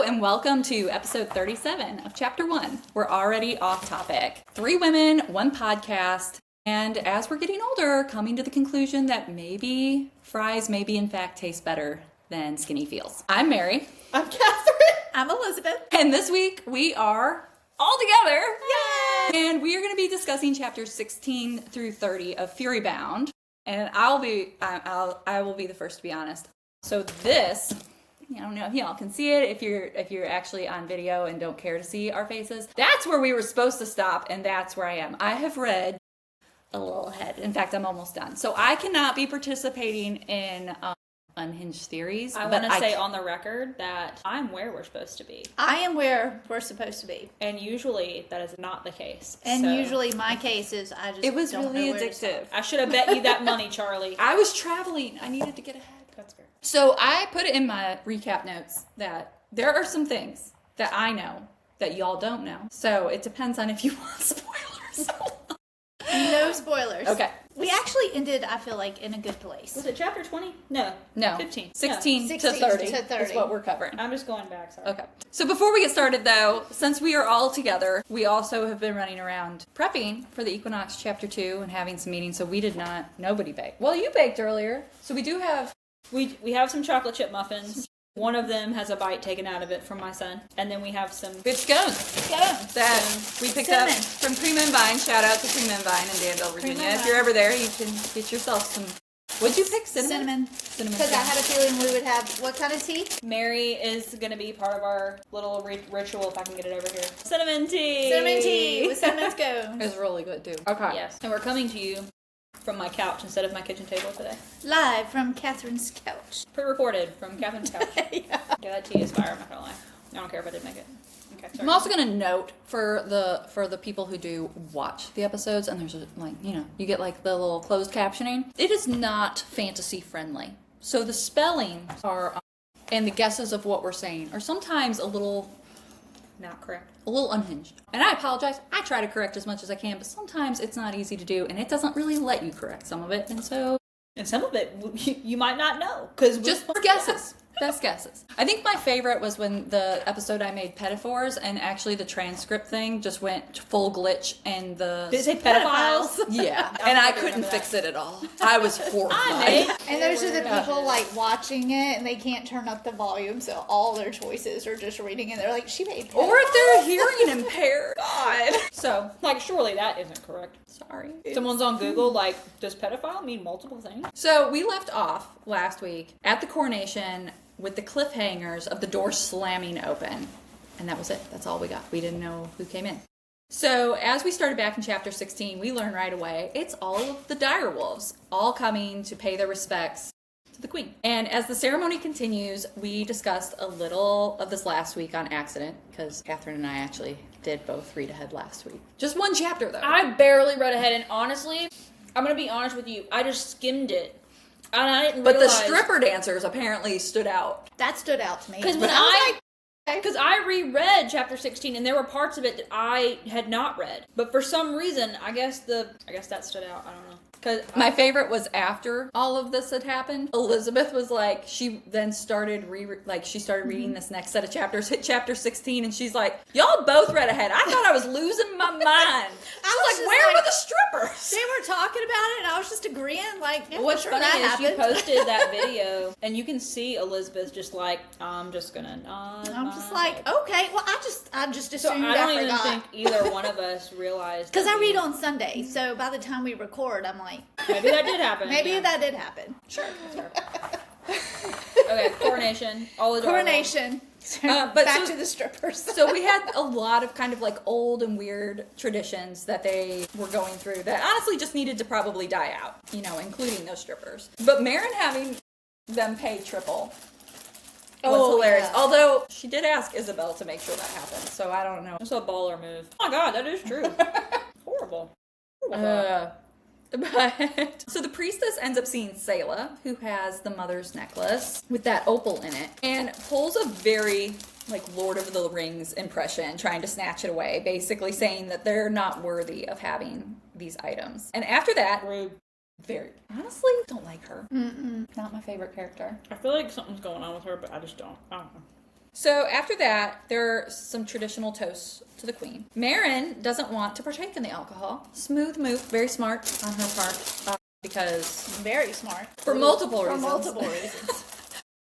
and welcome to episode 37 of chapter 1. We're already off topic. 3 women, 1 podcast, and as we're getting older, coming to the conclusion that maybe fries maybe in fact taste better than skinny feels. I'm Mary. I'm Catherine. I'm Elizabeth. And this week we are all together. Yay! And we are going to be discussing chapters 16 through 30 of FuryBound. And I will be the first to be honest. So this, I don't know if y'all can see it, if you're actually on video and don't care to see our faces. That's where we were supposed to stop, and that's where I am. I have read a little ahead. In fact, I'm almost done. So I cannot be participating in unhinged theories. I want to say on the record that I'm where we're supposed to be. I am where we're supposed to be. And usually that is not the case. And usually my case is I just it was don't really know where to addictive. start. I should have bet you that money, Charlie. I was traveling. I needed to get ahead. That's fair. So I put it in my recap notes that there are some things that I know that y'all don't know. So it depends on if you want spoilers. No spoilers. Okay. We actually ended, I feel like, in a good place. Was it chapter 20? No. 15. 16 Yeah. to 30 to 30 is what we're covering. I'm just going back, sorry. Okay. So before we get started though, since we are all together, we also have been running around prepping for the Equinox chapter 2 and having some meetings, so nobody baked. Well, you baked earlier. So we do have... We have some chocolate chip muffins. One of them has a bite taken out of it from my son. And then we have some... good scones that we picked up from Cream and Vine. Shout out to Cream and Vine in Danville, Virginia. If you're ever there, you can get yourself some... What'd you pick? Cinnamon? Cinnamon. Because I had a feeling we would have, what kind of tea? Mary is going to be part of our little ritual, if I can get it over here. Cinnamon tea! Cinnamon tea with cinnamon scones. It's really good too. Okay. Yes. And we're coming to you from my couch instead of my kitchen table today. Live from Catherine's couch. Pre-recorded from Catherine's couch. Yeah. Yeah, that tea is fire, I'm not going to lie. I don't care if I didn't make it. Okay, sorry. I'm also going to note for the people who do watch the episodes, and there's you get like the little closed captioning. It is not fantasy friendly. So the spellings are and the guesses of what we're saying are sometimes a little Not correct. a little unhinged. And I apologize. I try to correct as much as I can, but sometimes it's not easy to do, and it doesn't really let you correct some of it. And so And some of it you might not know because just guesses. Best guesses. I think my favorite was when the episode I made pedophores, and actually the transcript thing just went full glitch, and the... Did it say pedophiles? Yeah, and I couldn't fix it at all. I was horrified. And those are the people like watching it and they can't turn up the volume, so all their choices are just reading and they're like, she made pedophile. Or if they're hearing impaired. God. So, like, surely that isn't correct. Sorry. Someone's on Google, like, does pedophile mean multiple things? So we left off last week at the coronation with the cliffhangers of the door slamming open. And that was it. That's all we got. We didn't know who came in. So as we started back in chapter 16, we learned right away, it's all of the direwolves, all coming to pay their respects to the queen. And as the ceremony continues, we discussed a little of this last week on accident, because Catherine and I actually did both read ahead last week. Just one chapter, though. I barely read ahead, and honestly, I'm going to be honest with you, I just skimmed it. And I didn't But realize... the stripper dancers apparently stood out. That stood out to me. Because when Because I reread chapter 16 and there were parts of it that I had not read. But for some reason, I guess that stood out. I don't know. My favorite was after all of this had happened. Elizabeth was like, she then started reading this next set of chapters, hit chapter 16, and she's like, y'all both read ahead. I thought I was losing my mind. I was like, where were the strippers? They were talking about it and I was just agreeing, like, yeah, what's sure, funny that is happened. you posted that video and you can see Elizabeth just like, I'm just gonna nod. I'm just like, okay, well, I just So assumed I don't even forgot. think either one of us realized. Because that I read on Sunday, so by the time we record, I'm like, maybe that did happen. maybe yeah. that did happen. Sure. Okay, coronation. All adorable. Coronation. But Back to the strippers. So we had a lot of kind of like old and weird traditions that they were going through that honestly just needed to probably die out, including those strippers. But Marin having them pay triple was hilarious. Yeah. Although she did ask Isabel to make sure that happened, so I don't know. That's a baller move. Oh my god, that is true. Horrible. But so the priestess ends up seeing Selah, who has the mother's necklace with that opal in it, and pulls a very Lord of the Rings impression, trying to snatch it away, basically saying that they're not worthy of having these items. And after that, Rude. very honestly don't like her. Not my favorite character. I feel like something's going on with her, but I don't know. So after that, there are some traditional toasts to the queen. Marin doesn't want to partake in the alcohol. Smooth move, very smart on her part, because Very smart. for multiple reasons. For multiple reasons.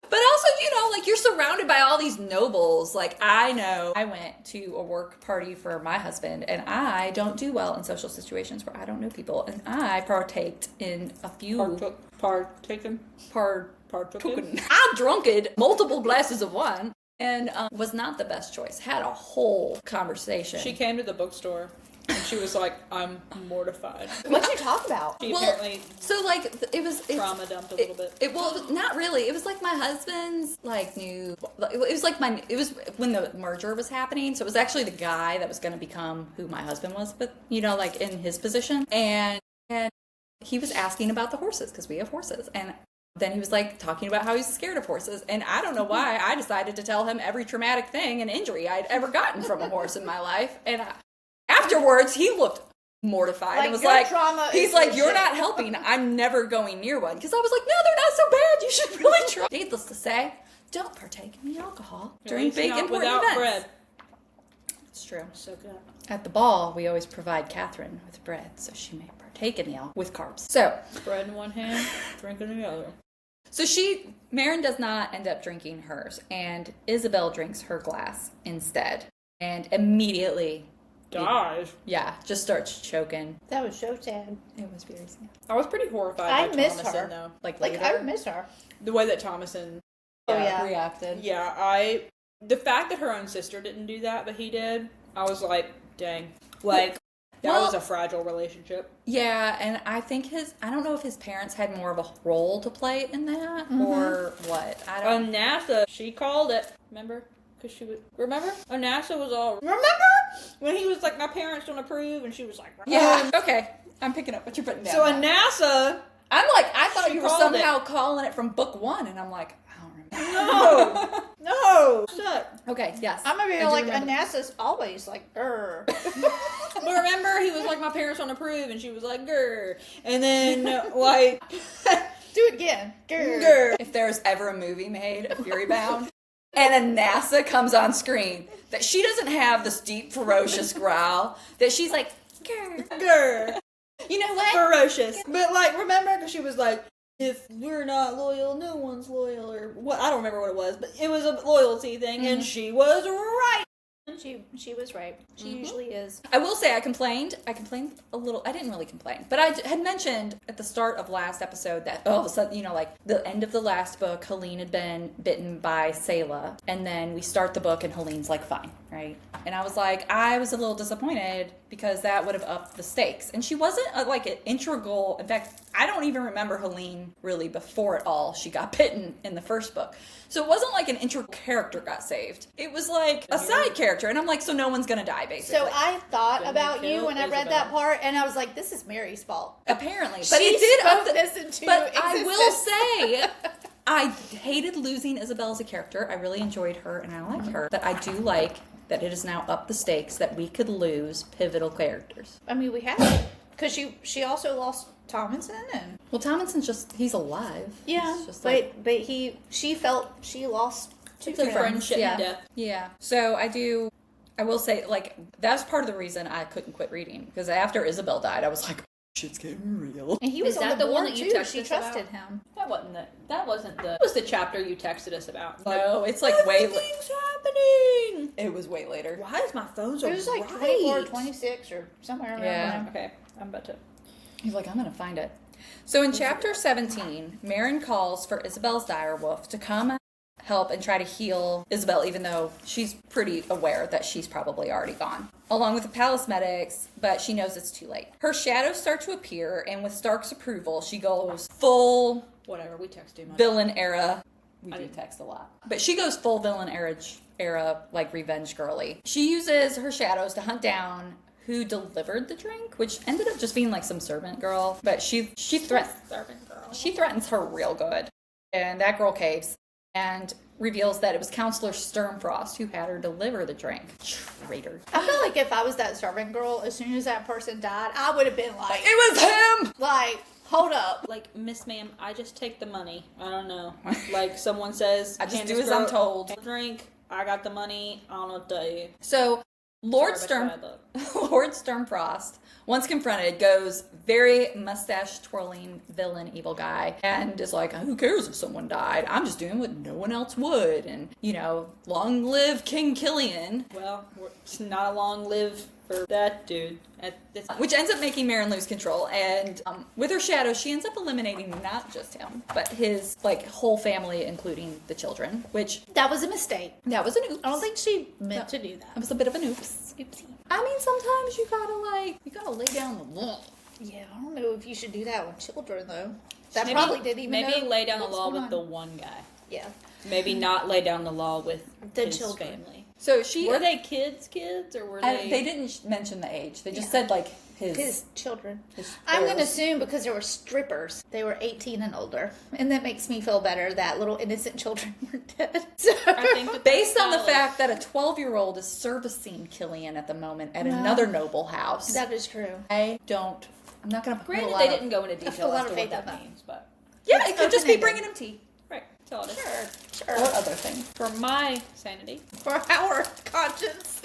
But also, like, you're surrounded by all these nobles. Like, I know I went to a work party for my husband, and I don't do well in social situations where I don't know people. And I partaked in a few... Partaken. I drunked multiple glasses of wine and was not the best choice. Had a whole conversation. She came to the bookstore and she was like, I'm mortified. What'd you talk about? She apparently so like it was trauma dumped a little bit. Well, not really. It was like my husband's like new. It was like it was when the merger was happening. So it was actually the guy that was going to become who my husband was, but like in his position, and he was asking about the horses because we have horses, and then he was like talking about how he's scared of horses, and I don't know why I decided to tell him every traumatic thing and injury I'd ever gotten from a horse in my life, and afterwards he looked mortified and was like, he's like, you're not helping, I'm never going near one, because I was like, no, they're not so bad, you should really try. Needless to say, don't partake in the alcohol during big important without events. Bread. It's true. So good. At the ball, we always provide Catherine with bread so she may partake in the alcohol with carbs. So bread in one hand, drink in the other. So Marin does not end up drinking hers, and Isabel drinks her glass instead, and immediately dies. Just starts choking. That was so sad. It was very sad. I was pretty horrified I by miss Thomason, her. though. Like I miss her. The way that Thomason reacted. Yeah, the fact that her own sister didn't do that, but he did, I was like, dang. Like, that was a fragile relationship. Yeah, and I think I don't know if his parents had more of a role to play in that, or what. I don't know. NASA, she called it. Remember? Remember? NASA was all, remember? When he was like, my parents don't approve, and she was like, yeah, okay. I'm picking up what you're putting down. So NASA, I'm like, I thought you were somehow calling it from book 1, and I'm like, I don't remember. No, shut. Okay, yes. I'm gonna be like, Anassa's always like, But remember, he was like, my parents don't approve, and she was like, grr. And then, like, do it again. grr. If there's ever a movie made of FuryBound, and a NASA comes on screen, that she doesn't have this deep, ferocious growl, that she's like, grr. Grr. You know what? Ferocious. But, like, remember, because she was like, if we're not loyal, no one's loyal, or what, I don't remember what it was, but it was a loyalty thing, and she was right. She was right. She usually is. I will say I complained a little. I didn't really complain, but I had mentioned at the start of last episode that all of a sudden, like the end of the last book, Helene had been bitten by Selah, and then we start the book and Helene's like fine, right? And I was like, I was a little disappointed because that would have upped the stakes, and she wasn't like an integral. In fact, I don't even remember Helene really before it all. She got bitten in the first book. So it wasn't like an integral character got saved. It was like a side character. And I'm like, so no one's going to die, basically. So I thought about you when I read that part, and I was like, this is Mary's fault. Apparently. But She it did spoke up the, this into But existence. I will say, I hated losing Isabel as a character. I really enjoyed her, and I like her. But I do like that it has now upped the stakes that we could lose pivotal characters. I mean, we have. Because she also lost Tomlinson, and Well, Tomlinson's he's alive. yeah, It's just but she felt she lost two It's a friends. friendship yeah. and death. Yeah. So I will say, like, that's part of the reason I couldn't quit reading. Because after Isabel died, I was like, shit's getting real. And he was Is on that the the one board that you too. texted She us trusted about? him. That was the chapter you texted us about. No, it's like way Everything's happening. It was way later. Why is my phone so It was like bright? 24, 26 or somewhere around Yeah. there. Okay, I'm about to. He's like, I'm going to find it. So in chapter 17, Marin calls for Isabel's direwolf to come help and try to heal Isabel, even though she's pretty aware that she's probably already gone, along with the palace medics, but she knows it's too late. Her shadows start to appear, and with Stark's approval, she goes full Whatever, we text too much. villain era. We do text a lot. But she goes full villain era, like revenge girly. She uses her shadows to hunt down who delivered the drink, which ended up just being like some servant girl. But she threatens her real good. And that girl caves and reveals that it was Counselor Sternfrost who had her deliver the drink. Traitor. I feel like if I was that servant girl, as soon as that person died, I would have been like, It was him! like, hold up. Like, Miss Ma'am, I just take the money. I don't know. Like, someone says, I just "Hand do this as I'm girl told." a drink. I got the money. I don't know what to tell you. So Lord Sorry about your bad luck. Lord Sturmfrost, once confronted, goes very mustache-twirling villain evil guy and is like, who cares if someone died? I'm just doing what no one else would. And, long live King Killian. Well, it's not a long live for that dude. Which ends up making Meryn lose control. And with her shadow, she ends up eliminating not just him, but his, whole family, including the children, which... That was a mistake. That was an oops. I don't think she meant to do that. That was a bit of an oops. Oopsie. I mean, sometimes you gotta lay down the law. Yeah, I don't know if you should do that with children, though. That Maybe- probably didn't even know Maybe lay down the what's law going with the on. one guy. Yeah. Maybe not lay down the law with The his children. family. So she... Were they kids, or were they... They didn't mention the age. They just Yeah. said, His children. his I'm going to heirs. assume because there were strippers, they were 18 and older. And that makes me feel better that little innocent children were dead. So, I think that Based on the valid. fact that a 12-year-old is servicing Killian at the moment at Well, another noble house. that is true. I'm not going to put a Granted, lot they of... didn't go into I put a detail lot as of to faith what in that that. means, but... Yeah, It's it could just be open-ended. bringing him tea. Right, that's all it is. Sure. Or other things. For my sanity... For our conscience.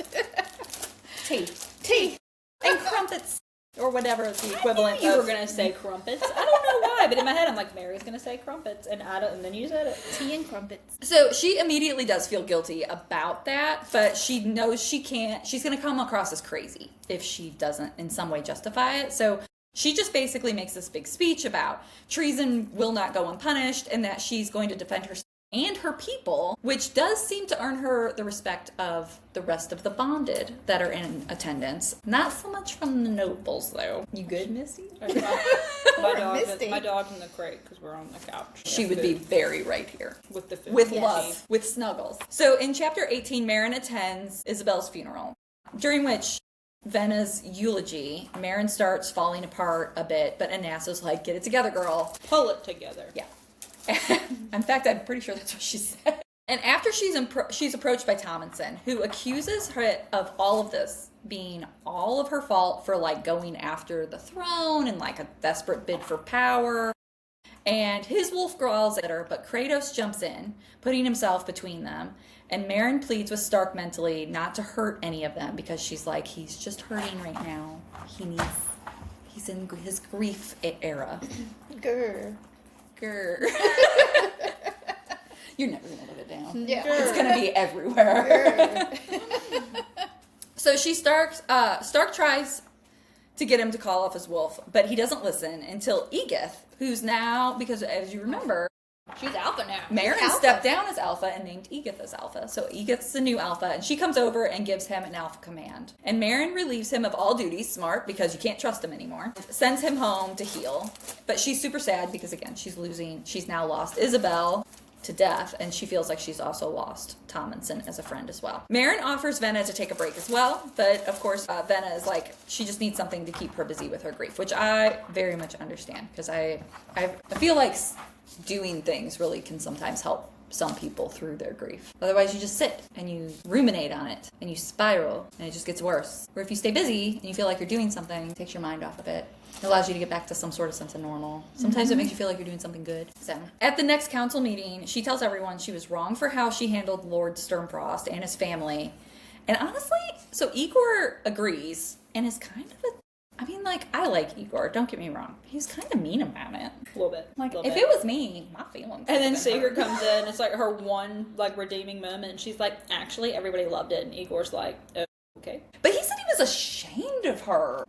Tea. Tea. And crumpets. Or whatever the equivalent You of... were gonna say crumpets. I don't know why, but in my head I'm like, Mary's gonna say crumpets, and and then you said it. Tea and crumpets. So she immediately does feel guilty about that, but she knows she can't. She's going to come across as crazy if she doesn't in some way justify it. So she just basically makes this big speech about treason will not go unpunished and that she's going to defend herself and her people, which does seem to earn her the respect of the rest of the bonded that are in attendance. Not so much from the nobles, though. You good, Missy? Misty. My dog's in the crate because we're on the couch. She would be very right here. with the food. With Yes. love, with snuggles. So in chapter 18, Meryn attends Isabel's funeral, during which Venna's eulogy, Meryn starts falling apart a bit, but Anassa's like, get it together, girl. Pull it together. Yeah. In fact, I'm pretty sure that's what she said. And after she's approached by Tommenson, who accuses her of all of this being all of her fault for going after the throne and a desperate bid for power. And his wolf growls at her, but Kratos jumps in, putting himself between them. And Meryn pleads with Stark mentally not to hurt any of them because she's like, he's just hurting right now. He's in his grief era. Grr. Grr. You're never gonna live it down. Yeah. It's gonna be everywhere. Grr. So Stark tries to get him to call off his wolf, but he doesn't listen until Aegith, who's now, because as you remember, She's alpha now. Meryn Alpha. stepped down as alpha and named Aegith as alpha. So Aegith's the new alpha, and she comes over and gives him an alpha command. And Meryn relieves him of all duties, smart, because you can't trust him anymore. Sends him home to heal. But she's super sad because, again, she's now lost Isabel to death, and she feels like she's also lost Tommenson as a friend as well. Meryn offers Venna to take a break as well, but of course Venna is like, she just needs something to keep her busy with her grief, which I very much understand, because I feel like doing things really can sometimes help some people through their grief. Otherwise, you just sit and you ruminate on it and you spiral and it just gets worse. Or if you stay busy and you feel like you're doing something, it takes your mind off of it. It allows you to get back to some sort of sense of normal. Sometimes it makes you feel like you're doing something good. So, at the next council meeting, she tells everyone she was wrong for how she handled Lord Sturmfrost and his family. And honestly, so Igor agrees and is kind of I like Igor, don't get me wrong. He's kind of mean about it. A little bit. If it was me, my feelings. And then would've been Sigurd hurt. comes in, it's like her one redeeming moment, and she's like, actually everybody loved it, and Igor's like, oh, okay. But he said he was ashamed of her.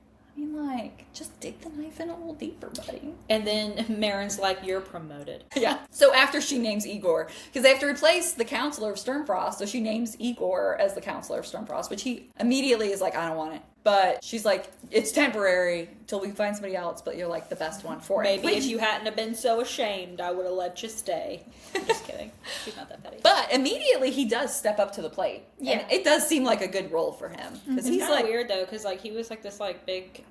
Just dig the knife in a little deeper, buddy. And then Meryn's like, you're promoted. Yeah. So after she names Igor, because they have to replace the Counselor of Sternfrost, so she names Igor as the Counselor of Sternfrost, which he immediately is like, I don't want it. But she's like, it's temporary till we find somebody else, but you're the best one for it. Maybe if you hadn't have been so ashamed, I would have let you stay. I'm just kidding. She's not that petty. But immediately he does step up to the plate. Yeah. And it does seem like a good role for him. Because It's he's kind of weird though, because he was this big.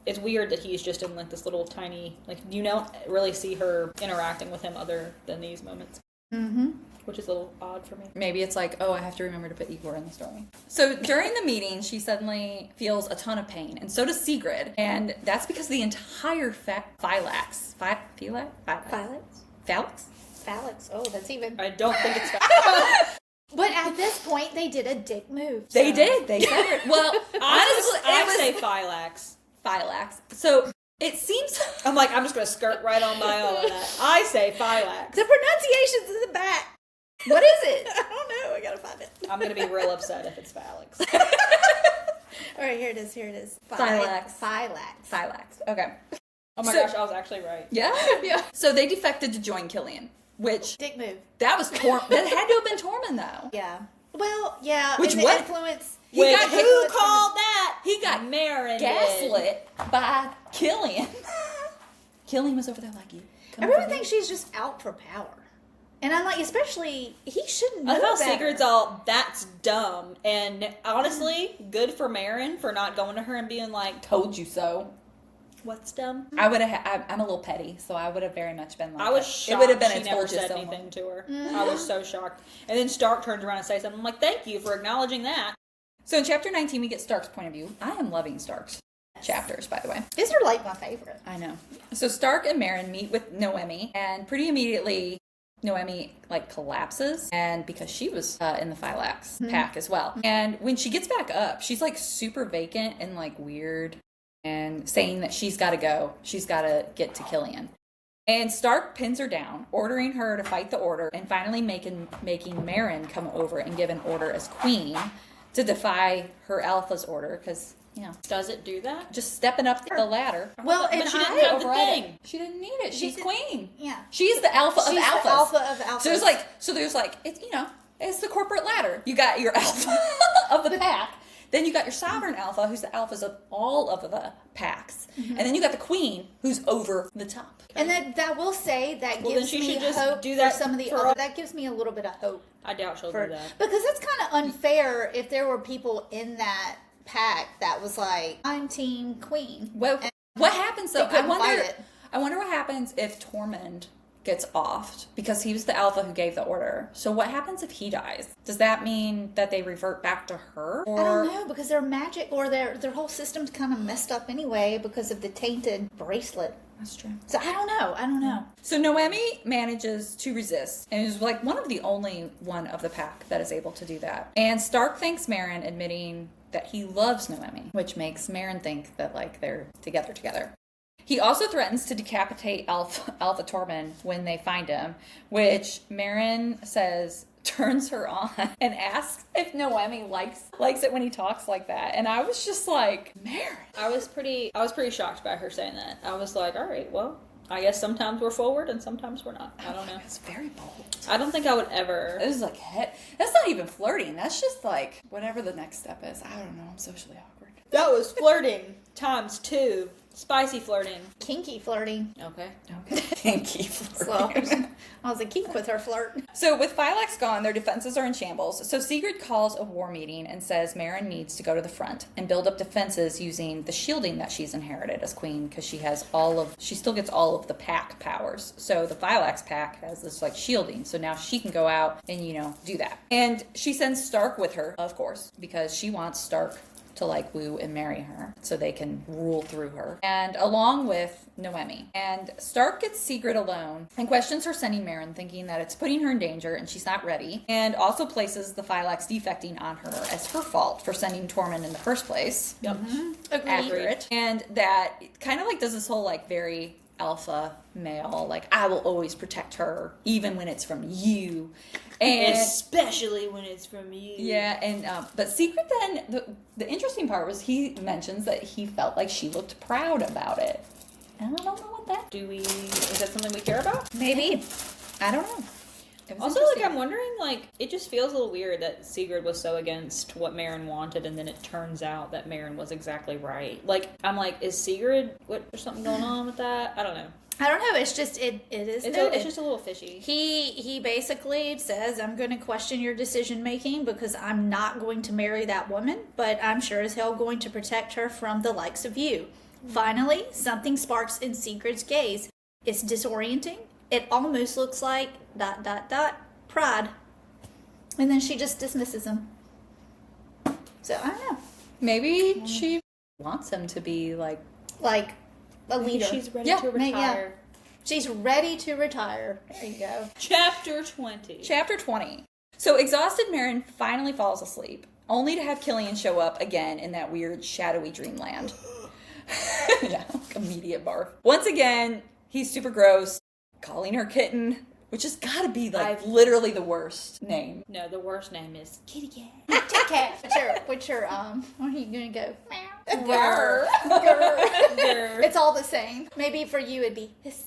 It's weird that he's just in this little tiny you don't really see her interacting with him other than these moments. Mm-hmm. Which is a little odd for me. Maybe it's I have to remember to put Igor in the story. So during the meeting, she suddenly feels a ton of pain, and so does Sigrid. And that's because the entire phalanx. Phalanx? Phalanx? Phalanx. Oh, that's even. I don't think it's But at this point, they did a dick move. They did. They said it. Well, honestly, I say Phylax. Phylax. So it seems. I'm like, I'm just going to skirt right on by all of that. I say Phylax. The pronunciation's in the back. What is it? I don't know. I gotta find it. I'm going to be real upset if it's Phylax. All right, here it is. Here it is. Phylax. Phylax. Phylax. Okay. Oh my gosh, I was actually right. Yeah. Yeah. So they defected to join Killian, which Dick move. that was that had to have been Tormund though. Yeah. Well, yeah. Which and the what? influence. Wait, got who influence called that? He got Marin. gaslit by Killian. Killian was over there like you. Everyone thinks she's just out for power. And I'm like, especially, he shouldn't know I know better. Sigurd's all, that's dumb. And honestly, good for Marin for not going to her and being like, Told you so. what's dumb? I would have. I'm a little petty, so I would have very much been like. I was that. shocked It would have been she a never told you said so anything to her. Mm-hmm. I was so shocked. And then Stark turns around and says something. I'm like, thank you for acknowledging that. So in chapter 19, we get Stark's point of view. I am loving Stark's chapters, by the way. These are like my favorite. I know. So Stark and Marin meet with Noemi, and pretty immediately, Noemi like collapses, and because she was in the Phylax pack as well. And when she gets back up, she's like super vacant and like weird, and saying that she's got to go. She's got to get to Killian. And Stark pins her down, ordering her to fight the Order, and finally making Marin come over and give an order as queen to defy her Alpha's order, because, you know, Does it do that? just stepping up the ladder. Well, But and she didn't I have the override thing. it. She didn't need it. She's did- queen. Yeah. She's the alpha She's of alphas. the alpha of alphas. So there's like it's, you know, it's the corporate ladder. You got your alpha of the pack. Then you got your sovereign alpha, who's the alphas of all of the packs. And then you got the queen, who's over the top. And that will say that Well, then gives she me should just hope do that for some of the for other. all- That gives me a little bit of hope. I doubt she'll For, do that. because it's kind of unfair if there were people in that pack that was like, I'm team queen. Well, what happens though? they couldn't fight it. I wonder what happens if Tormund gets offed, because he was the alpha who gave the order. So what happens if he dies? Does that mean that they revert back to her? Or I don't know, because their magic or their whole system's kind of messed up anyway because of the tainted bracelet. That's true. So I don't know. So Noemi manages to resist and is like one of the only one of the pack that is able to do that. And Stark thanks Marin, admitting that he loves Noemi, which makes Marin think that like they're together. He also threatens to decapitate Alpha Tormund when they find him, which Marin says turns her on and asks if Noemi likes it when he talks like that. And I was just like, Marin. I was pretty shocked by her saying that. I was like, all right, well, I guess sometimes we're forward and sometimes we're not. I don't know. It's very bold. I don't think I would ever. It was like, that's not even flirting. That's just like whatever the next step is. I don't know. I'm socially awkward. That was flirting times 2. Spicy flirting. Kinky flirting. Okay. Kinky So flirting. I was a kink with her flirt. So with Phylax gone, their defenses are in shambles. So Sigurd calls a war meeting and says Marin needs to go to the front and build up defenses using the shielding that she's inherited as queen, because she still gets all of the pack powers. So the Phylax pack has this like shielding. So now she can go out and, you know, do that. And she sends Stark with her, of course, because she wants Stark to like woo and marry her so they can rule through her, and along with Noemi. And Stark gets Sigrid alone and questions her sending Marin, thinking that it's putting her in danger and she's not ready, and also places the Phylax defecting on her as her fault for sending Tormund in the first place. Yep. Agreed. Accurate. And that kind of like does this whole like very alpha male, like I will always protect her even when it's from you. And especially when it's from you. yeah, and but Secret then, the interesting part was he mentions that he felt like she looked proud about it. And I don't know what that. Is that something we care about? Maybe. I don't know. It was Also, like, interesting. I'm wondering, like, it just feels a little weird that Sigurd was so against what Marin wanted, and then it turns out that Marin was exactly right. Like, I'm like, is Sigurd, there's something going on with that? I don't know. I don't know. It's just it is noted. It's just a little fishy. He basically says, I'm going to question your decision making because I'm not going to marry that woman, but I'm sure as hell going to protect her from the likes of you. Finally, something sparks in Sigurd's gaze. It's disorienting. It almost looks like ... pride. And then she just dismisses him. So I don't know. Maybe she wants him to be like A leader. She's ready Yeah, to retire. She's ready to retire. There you go. Chapter 20. Chapter 20. So exhausted Marin finally falls asleep, only to have Killian show up again in that weird shadowy dreamland. Yeah, immediate barf. Once again, he's super gross, calling her kitten, which has got to be like literally the worst name. No, the worst name is Kitty Cat. Kitty cat. What's your where are you gonna go? Meow. Grr. Grr. It's all the same. Maybe for you it'd be hiss.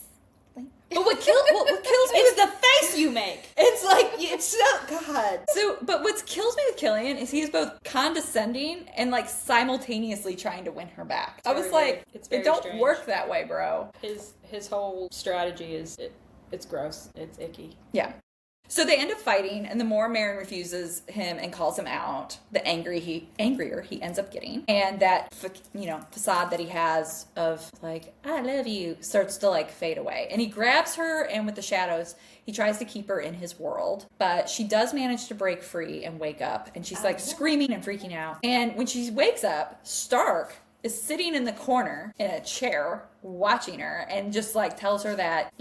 But what kills me It's the face you make. it's like it's so God. So, but what kills me with Killian is he is both condescending and like simultaneously trying to win her back. I was very like, weird. It's very it don't strange. work that way, bro. His whole strategy is it's gross. It's icky. Yeah. So they end up fighting, and the more Marin refuses him and calls him out, the angrier he ends up getting. And that, facade that he has of, like, I love you, starts to, like, fade away. And he grabs her, and with the shadows, he tries to keep her in his world. But she does manage to break free and wake up, and she's, like, screaming and freaking out. And when she wakes up, Stark is sitting in the corner in a chair watching her and just, like, tells her that,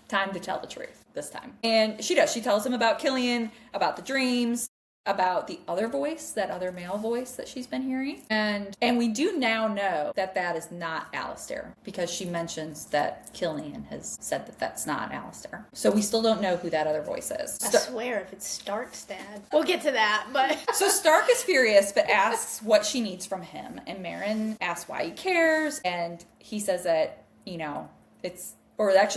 time to tell the truth this time. And she does. She tells him about Killian, about the dreams, about the other voice, that other male voice that she's been hearing. And we do now know that that is not Alistair, because she mentions that Killian has said that that's not Alistair. So we still don't know who that other voice is. I swear if it's Stark's dad. We'll get to that, but So Stark is furious, but asks what she needs from him. And Marin asks why he cares. And he says that,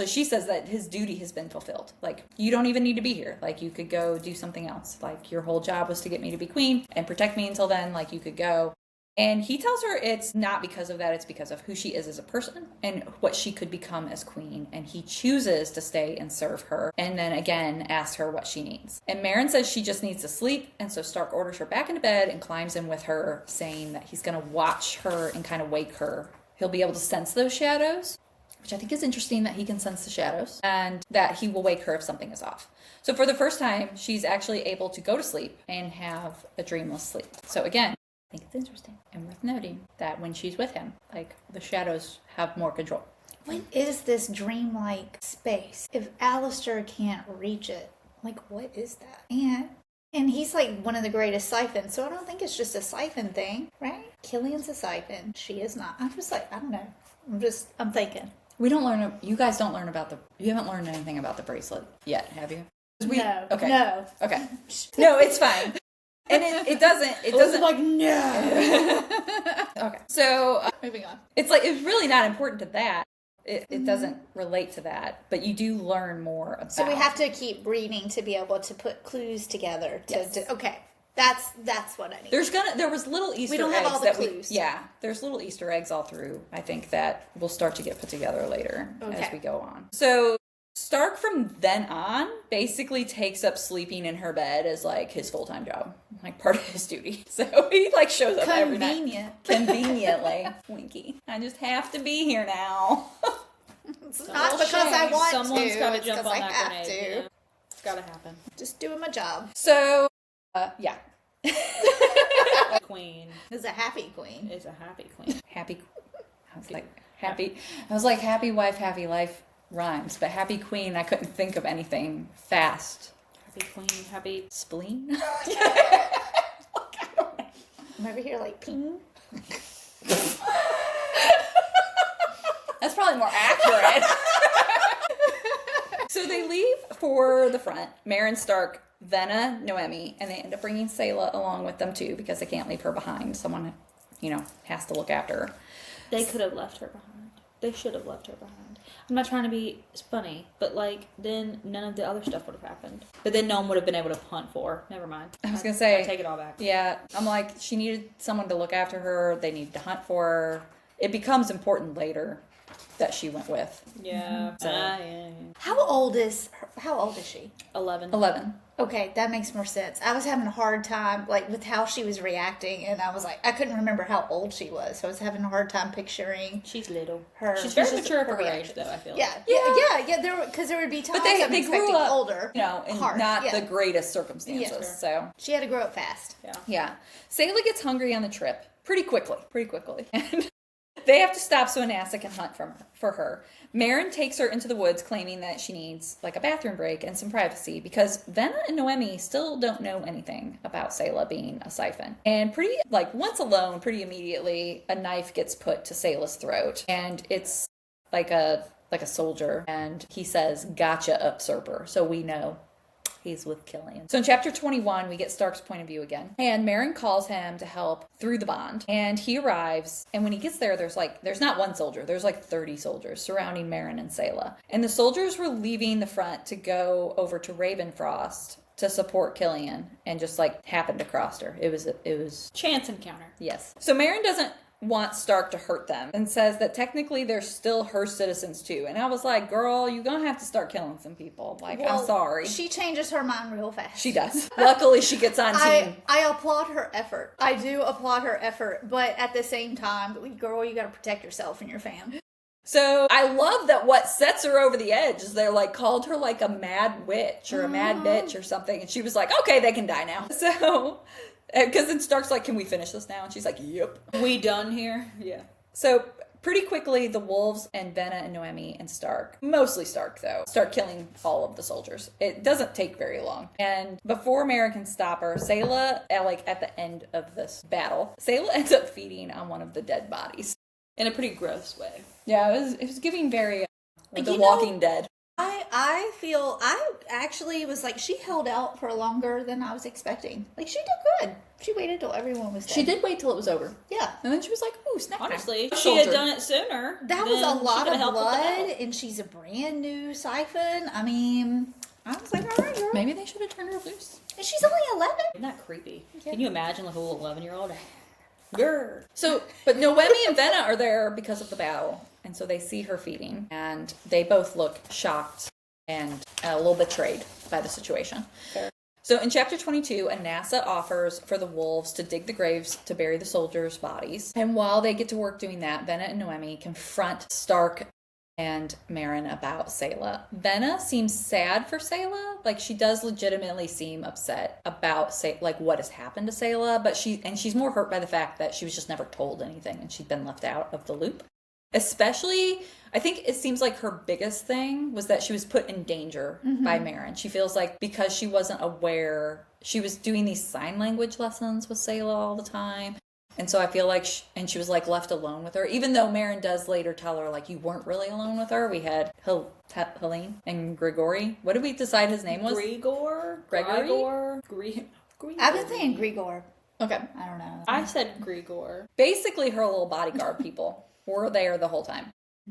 she says that his duty has been fulfilled. Like, you don't even need to be here. Like, you could go do something else. Like, your whole job was to get me to be queen and protect me until then. Like, you could go. And he tells her it's not because of that. It's because of who she is as a person and what she could become as queen. And he chooses to stay and serve her. And then again, asks her what she needs. And Marin says she just needs to sleep. And so Stark orders her back into bed and climbs in with her, saying that he's going to watch her and kind of wake her. He'll be able to sense those shadows, which I think is interesting that he can sense the shadows, and that he will wake her if something is off. So for the first time, she's actually able to go to sleep and have a dreamless sleep. So again, I think it's interesting and worth noting that when she's with him, like, the shadows have more control. what is this dreamlike space? If Alistair can't reach it, like, what is that? And he's like one of the greatest siphons, so I don't think it's just a siphon thing, right? Killian's a siphon. She is not. I'm just like, I don't know. I'm thinking. You guys don't learn you haven't learned anything about the bracelet yet, have you? No. Okay. No. Okay. No, it's fine. And it doesn't like, no. Okay. So Moving on. it's really not important to that. It doesn't relate to that, but you do learn more about. So we have to keep reading to be able to put clues together. Okay. That's what I need. There was little Easter eggs. We don't have all the clues. There's little Easter eggs all through. I think that will start to get put together later Okay. as we go on. So Stark from then on basically takes up sleeping in her bed as like his full-time job, like part of his duty. So he like shows up every night. Conveniently. Winky. I just have to be here now. It's not because I want Someone's to. gotta It's jump because on I that have grenade. to. You know? It's gotta happen. Just doing my job. So, yeah. Queen Is a happy queen. is a happy queen. Happy. I was like happy wife, happy life rhymes, but happy queen, I couldn't think of anything fast. Happy queen, happy. Spleen? I'm over here like ping. That's probably more accurate. So they leave for the front. Marin, Stark, Venna, Noemi, and they end up bringing Sayla along with them too because they can't leave her behind. Someone, has to look after her. They could have left her behind. They should have left her behind. I'm not trying to be funny, but then none of the other stuff would have happened. But then no one would have been able to hunt for her. Never mind. I was going to say. I take it all back. Yeah, I'm like, she needed someone to look after her. They needed to hunt for her. It becomes important later that she went with. Yeah. So. Yeah. How old is she? 11. Okay, that makes more sense. I was having a hard time, like, with how she was reacting, and I was like, I couldn't remember how old she was, so I was having a hard time picturing She's little. her. She's very just mature for her age, reaction. though, I feel. Yeah. Because there would be times But they I'm grew expecting up older. in hard, not yeah. the greatest circumstances. Yeah, sure. So She had to grow up fast. Yeah. yeah, Sayla gets hungry on the trip pretty quickly, and They have to stop so Anassa can hunt for her. Marin takes her into the woods, claiming that she needs like a bathroom break and some privacy because Venna and Noemi still don't know anything about Selah being a siphon. And once alone, pretty immediately, a knife gets put to Selah's throat, and it's like a soldier, and he says, "Gotcha, usurper." So we know he's with Killian. So in chapter 21, we get Stark's point of view again. And Marin calls him to help through the bond. And he arrives. And when he gets there, there's not one soldier. There's like 30 soldiers surrounding Marin and Selah. And the soldiers were leaving the front to go over to Ravenfrost to support Killian, and just like happened to cross her. It was chance encounter. Yes. So Marin doesn't want Stark to hurt them and says that technically they're still her citizens too. And I was like, girl, you're gonna have to start killing some people. Like, well, I'm sorry. She changes her mind real fast. She does. Luckily, she gets on team. I applaud her effort. I do applaud her effort. But at the same time, girl, you gotta protect yourself and your fam. So I love that what sets her over the edge is they're like called her like a mad witch or a mad bitch or something. And she was like, okay, they can die now. So... because then Stark's like, can we finish this now? And she's like, yep. We done here? Yeah. So pretty quickly, the wolves and Venna and Noemi and Stark, mostly Stark though, start killing all of the soldiers. It doesn't take very long. And before Marin can stop her, Selah, at the end of this battle, Selah ends up feeding on one of the dead bodies. In a pretty gross way. Yeah, it was giving very The Walking Dead. I actually was like, she held out for longer than I was expecting. Like, she did good. She waited till everyone was dead. She did wait till it was over. Yeah. And then she was like, ooh, snack time. Honestly, if she had done it sooner. That was a lot of blood, and she's a brand new siphon. I mean, I was like, all right, girl. Maybe they should have turned her loose. And she's only 11. Isn't that creepy? Yeah. Can you imagine like a little 11-year-old? Grr. So, but Noemi and Venna are there because of the battle. And so they see her feeding, and they both look shocked and a little betrayed by the situation. Fair. So in chapter 22, Anassa offers for the wolves to dig the graves to bury the soldiers' bodies. And while they get to work doing that, Venna and Noemi confront Stark and Marin about Selah. Venna seems sad for Selah. Like, she does legitimately seem upset about what has happened to Selah, but she's more hurt by the fact that she was just never told anything and she'd been left out of the loop. Especially, I think it seems like her biggest thing was that she was put in danger by Marin. She feels like because she wasn't aware, she was doing these sign language lessons with Selah all the time. And so I feel like, she was like left alone with her, even though Marin does later tell her, like, you weren't really alone with her. We had Helene and Grigori. What did we decide his name was? Gregory? I've been saying Grigor. Okay. I don't know. I said Grigor. Basically, her little bodyguard people were there the whole time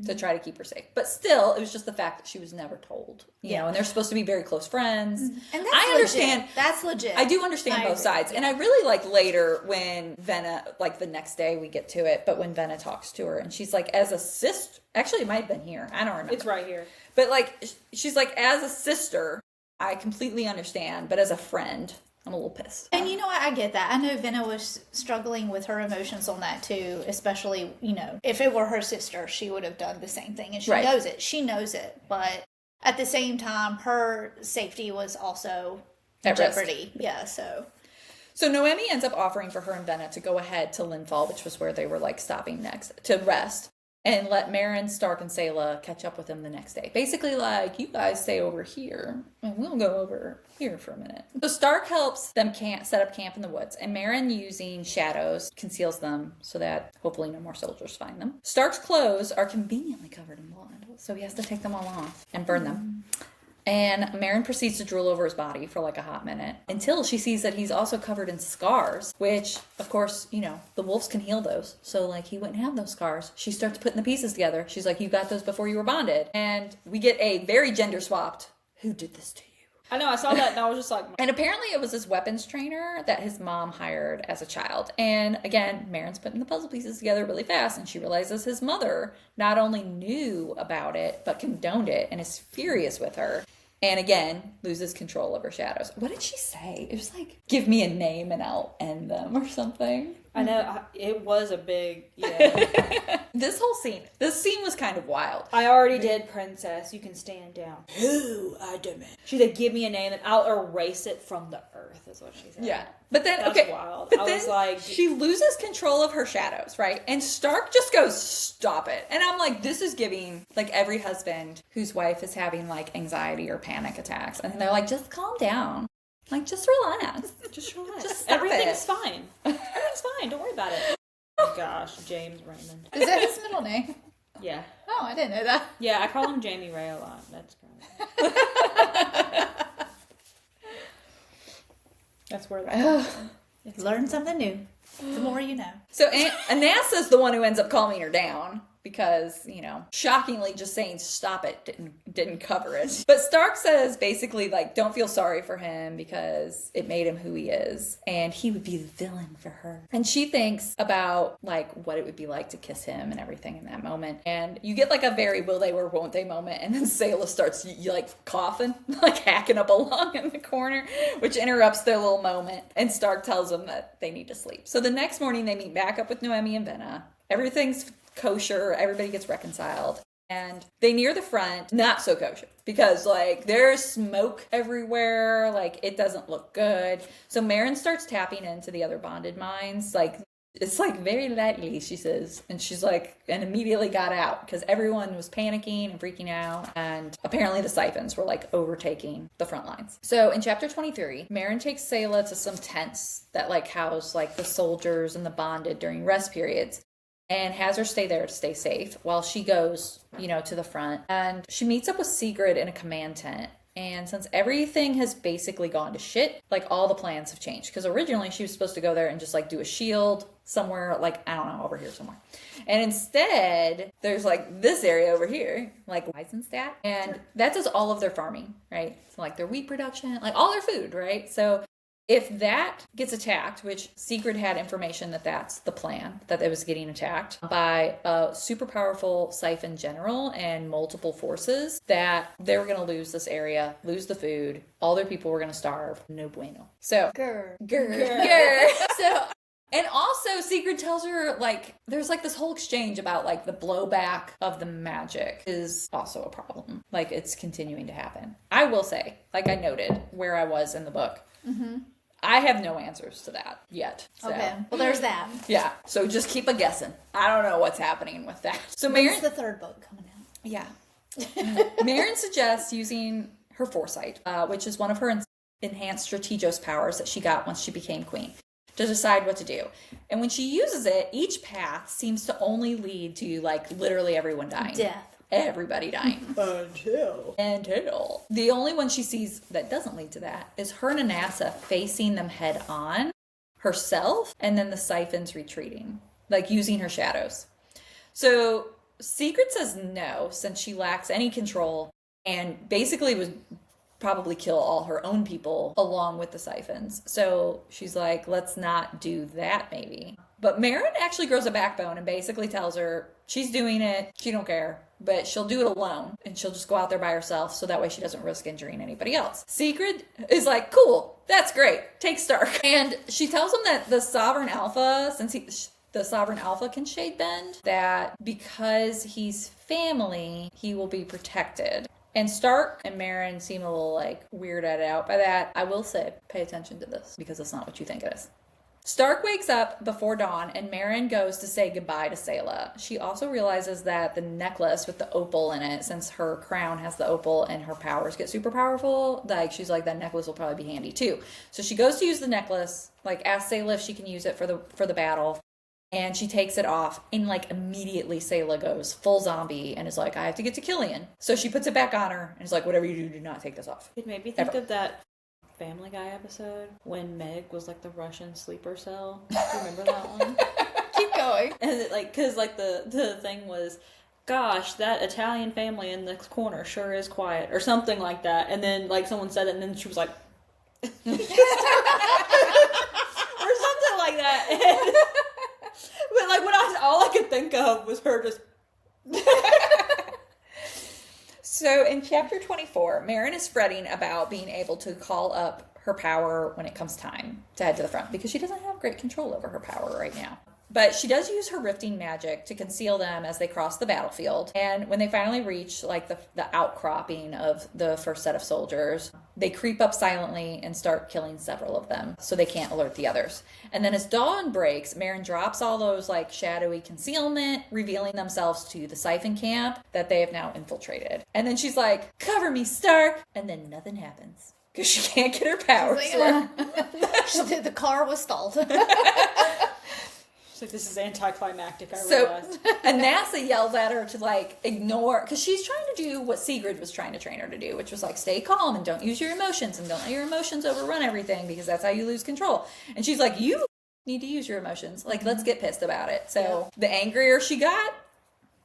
to try to keep her safe. But still, it was just the fact that she was never told. You know, and they're supposed to be very close friends. And that's I understand. Legit. That's legit. I do understand both sides. Yeah. And I really like later when Venna, like the next day we get to it, but when Venna talks to her and she's like, as a sister, actually it might have been here. I don't remember. It's right here. But like, she's like, as a sister, I completely understand. But as a friend, I'm a little pissed. And you know what? I get that. I know Venna was struggling with her emotions on that too, especially, if it were her sister, she would have done the same thing. And she knows it. She knows it. But at the same time, her safety was also in jeopardy. Yeah, so Noemi ends up offering for her and Venna to go ahead to Linfall, which was where they were like stopping next, to rest. And let Marin, Stark, and Selah catch up with them the next day. Basically, like, you guys stay over here, and we'll go over here for a minute. So Stark helps them set up camp in the woods, and Marin, using shadows, conceals them so that hopefully no more soldiers find them. Stark's clothes are conveniently covered in blood, so he has to take them all off and burn them. And Marin proceeds to drool over his body for like a hot minute until she sees that he's also covered in scars, which, of course, the wolves can heal those. So, like, he wouldn't have those scars. She starts putting the pieces together. She's like, you got those before you were bonded. And we get a very gender swapped, who did this to you? I know, I saw that and I was just like... And apparently it was his weapons trainer that his mom hired as a child. And again, Marin's putting the puzzle pieces together really fast, and she realizes his mother not only knew about it, but condoned it and is furious with her. And again, loses control of her shadows. What did she say? It was like, give me a name and I'll end them or something. I know, it was a big, yeah. This scene was kind of wild. I already did, princess. You can stand down. Who? I demand. She's like, give me a name and I'll erase it from the earth. earth, is what she said. Yeah. But then, That's okay. wild. But I then was like, she loses control of her shadows, right? And Stark just goes, stop it. And I'm like, this is giving, like, every husband whose wife is having, like, anxiety or panic attacks. And they're like, just calm down. Like, just relax. just relax. Just stop Everything's it. fine. Everything's fine. Don't worry about it. Oh gosh, James Raymond. Is that his middle name? Yeah. Oh, I didn't know that. Yeah, I call him Jamie Ray a lot. That's great. That's where that comes from. Learn something new. The more you know. So Anassa's the one who ends up calming her down because, you know, shockingly just saying stop it didn't cover it. But Stark says basically, like, don't feel sorry for him because it made him who he is. And he would be the villain for her. And she thinks about, like, what it would be like to kiss him and everything in that moment. And you get, like, a very will they or won't they moment. And then Sayla starts, like, coughing, like, hacking up a lung in the corner, which interrupts their little moment. And Stark tells them that they need to sleep. So the next morning they meet back up with Noemi and Venna. Everything's kosher, everybody gets reconciled, and they near the front, not so kosher because, like, there's smoke everywhere, like, it doesn't look good. So Maren starts tapping into the other bonded minds, like, it's like very lightly, she says, and she's like, and immediately got out because everyone was panicking and freaking out, and apparently the siphons were, like, overtaking the front lines. So in chapter 23, Maren takes Sayla to some tents that, like, house, like, the soldiers and the bonded during rest periods, and has her stay there to stay safe while she goes, you know, to the front. And she meets up with Sigrid in a command tent. And since everything has basically gone to shit, like, all the plans have changed. Because originally she was supposed to go there and just, like, do a shield somewhere, like, I don't know, over here somewhere. And instead, there's, like, this area over here, like Weisenstadt. And that does all of their farming, right? So, like, their wheat production, like, all their food, right? So if that gets attacked, which Sigrid had information that that's the plan, that it was getting attacked by a super powerful siphon general and multiple forces, that they were going to lose this area, lose the food, all their people were going to starve. No bueno. So, Grr. So, and also Sigrid tells her, like, there's, like, this whole exchange about, like, the blowback of the magic is also a problem. Like, it's continuing to happen. I will say, like I noted where I was in the book, I have no answers to that yet. So. Okay. Well, there's that. Yeah. So just keep a guessing. I don't know what's happening with that. So When's Maren, the third book coming out? yeah. Maren suggests using her foresight, which is one of her enhanced strategos powers that she got once she became queen, to decide what to do. And when she uses it, each path seems to only lead to, like, literally everyone dying. Death. Everybody dying. Until. The only one she sees that doesn't lead to that is her and Anassa facing them head on, herself, and then the siphons retreating, like, using her shadows. So Sigrid says no, since she lacks any control, and basically would probably kill all her own people along with the siphons. So she's like, let's not do that, maybe. But Maren actually grows a backbone and basically tells her she's doing it, she don't care, but she'll do it alone, and she'll just go out there by herself so that way she doesn't risk injuring anybody else. Sigrid is like, cool, that's great, take Stark. And she tells him that the Sovereign Alpha, since the Sovereign Alpha can shade bend, that because he's family, he will be protected. And Stark and Maren seem a little, like, weirded out by that. I will say, pay attention to this, because it's not what you think it is. Stark wakes up before dawn, and Maren goes to say goodbye to Sayla. She also realizes that the necklace with the opal in it, since her crown has the opal and her powers get super powerful, like, she's like, that necklace will probably be handy too. So she goes to use the necklace, like, asks Sayla if she can use it for the battle, and she takes it off, and, like, immediately Sayla goes full zombie and is like, I have to get to Killian. So she puts it back on her and is like, whatever you do, do not take this off. It made me think of that Family Guy episode when Meg was, like, the Russian sleeper cell. Do you remember that one? Keep going. And it, like, because, like, the thing was, gosh, that Italian family in the corner sure is quiet, or something like that. And then, like, someone said it, and then she was like, or something like that. And, but, like, all I could think of was her just. So in chapter 24, Maren is fretting about being able to call up her power when it comes time to head to the front, because she doesn't have great control over her power right now. But she does use her rifting magic to conceal them as they cross the battlefield. And when they finally reach, like, the outcropping of the first set of soldiers, they creep up silently and start killing several of them so they can't alert the others. And then as dawn breaks, Meryn drops all those like shadowy concealment, revealing themselves to the Siphon camp that they have now infiltrated. And then she's like, "Cover me, Stark!" And then nothing happens because she can't get her powers. The car was stalled. It's like, this is anticlimactic, I So realized. Anassa yells at her to like ignore, because she's trying to do what Sigrid was trying to train her to do, which was like stay calm and don't use your emotions and don't let your emotions overrun everything because that's how you lose control. And she's like, you need to use your emotions. Like, let's get pissed about it. So the angrier she got,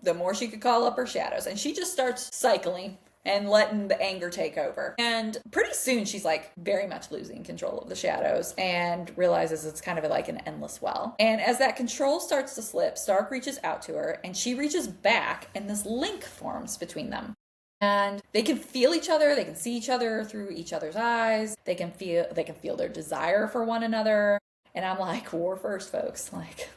the more she could call up her shadows. And she just starts cycling and letting the anger take over. And pretty soon she's like very much losing control of the shadows and realizes it's kind of like an endless well. And as that control starts to slip, Stark reaches out to her and she reaches back and this link forms between them. And they can feel each other, they can see each other through each other's eyes, they can feel their desire for one another. And I'm like, war first, folks. Like,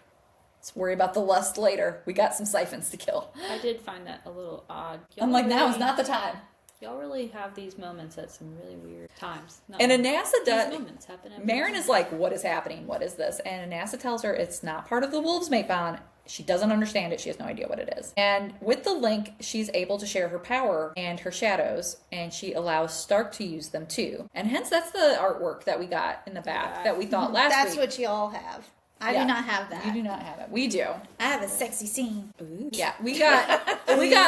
let's worry about the lust later. We got some siphons to kill. I did find that a little odd. I'm like, now is not the time. Y'all really have these moments at some really weird times. And Anassa does. These moments happen every Meryn day. is like, what is happening? What is this? And Anassa tells her it's not part of the wolves' mate bond. She doesn't understand it. She has no idea what it is. And with the link, she's able to share her power and her shadows, and she allows Stark to use them too. And hence, that's the artwork that we got in the back that we thought last That's week. what you all have. I do not have that. You do not have it. We do. I have a sexy scene. Ooh. Yeah, we got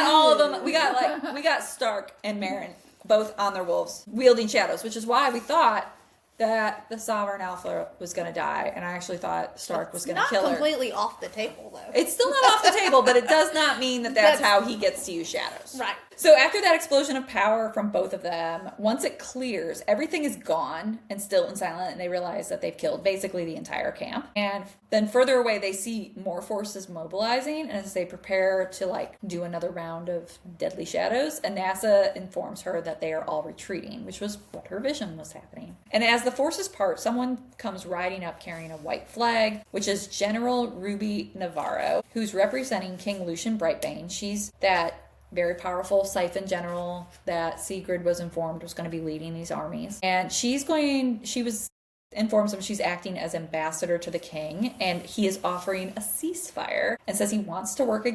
all of them. We got Stark and Meryn both on their wolves wielding shadows, which is why we thought that the Sovereign Alpha was going to die, and I actually thought Stark was going to kill her. Not completely off the table, though. It's still not off the table, but it does not mean that that's how he gets to use shadows. Right. So after that explosion of power from both of them, once it clears, everything is gone and still and silent, and they realize that they've killed basically the entire camp. And then further away, they see more forces mobilizing, and as they prepare to like do another round of deadly shadows, Anassa informs her that they are all retreating, which was what her vision was happening. And as the forces part, someone comes riding up carrying a white flag, which is General Ruby Navarro, who's representing King Lucian Brightbane. She's that very powerful Siphon general that Sigrid was informed was going to be leading these armies. And she informs him she's acting as ambassador to the king, and he is offering a ceasefire and says he wants to work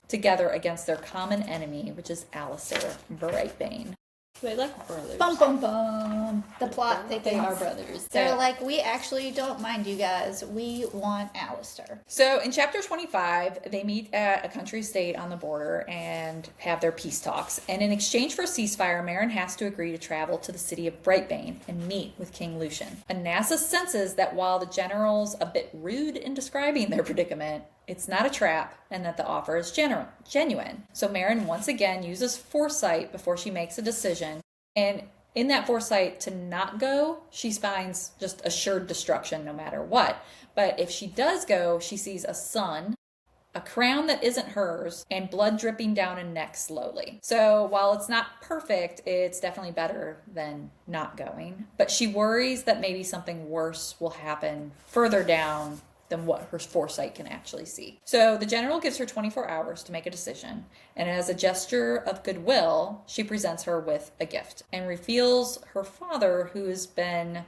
together against their common enemy, which is Alistair Brightbane. They like brothers. Bum, bum, bum. The plot thickens. They are brothers. They're like, we actually don't mind you guys. We want Alistair. So in chapter 25, they meet at a country estate on the border and have their peace talks. And in exchange for a ceasefire, Meryn has to agree to travel to the city of Brightbane and meet with King Lucian. Anassa senses that while the general's a bit rude in describing their predicament, it's not a trap, and that the offer is genuine. So Meryn once again uses foresight before she makes a decision. And in that foresight to not go, she finds just assured destruction no matter what. But if she does go, she sees a sun, a crown that isn't hers, and blood dripping down a neck slowly. So while it's not perfect, it's definitely better than not going. But she worries that maybe something worse will happen further down than what her foresight can actually see. So the general gives her 24 hours to make a decision, and as a gesture of goodwill, she presents her with a gift and reveals her father, who has been